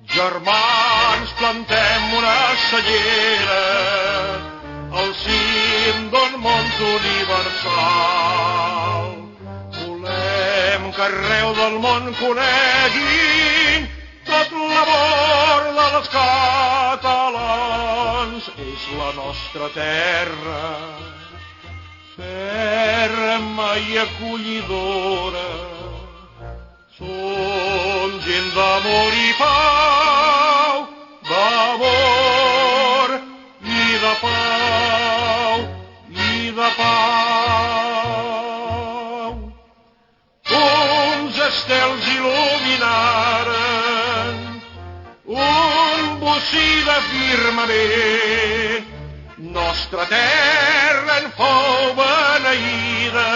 Germans, plantem una cellera al cim d'un món universal. Volem que arreu del món coneguin tot l'amor dels catalans. És la nostra terra, ferma i acollidora. Som gent d'amor i pau, d'amor i de pau, i de pau. Uns estels il·luminaren un bocí de firmament. Nostra terra en fou beneïda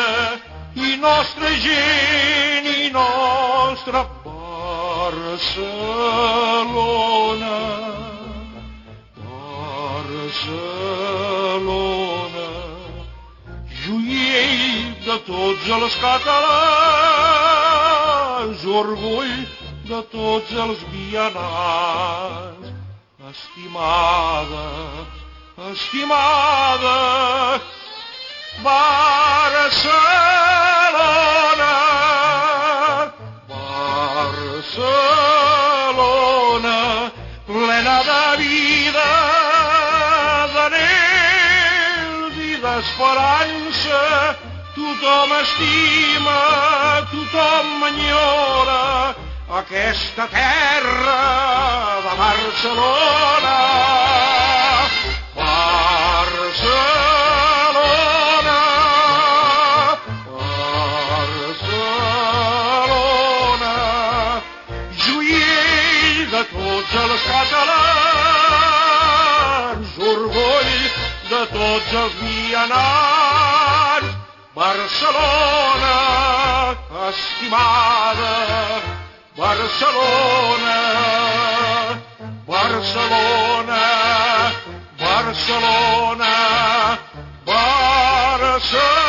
i nostra gent i nostra Barcelona, Barcelona, joiell de tots els catalans, orgull de tots els vianants, estimada, estimada Barcelona, Barcelona, plena de vida, d'anhels i d'esperança. Tothom estima, tothom enyora aquesta terra de Barcelona. Barcelona, Barcelona, joiell de tots els catalans, orgull de tots els vianants. Barcelona, estimada, Barcelona, Barcelona, Barcelona, Barcelona.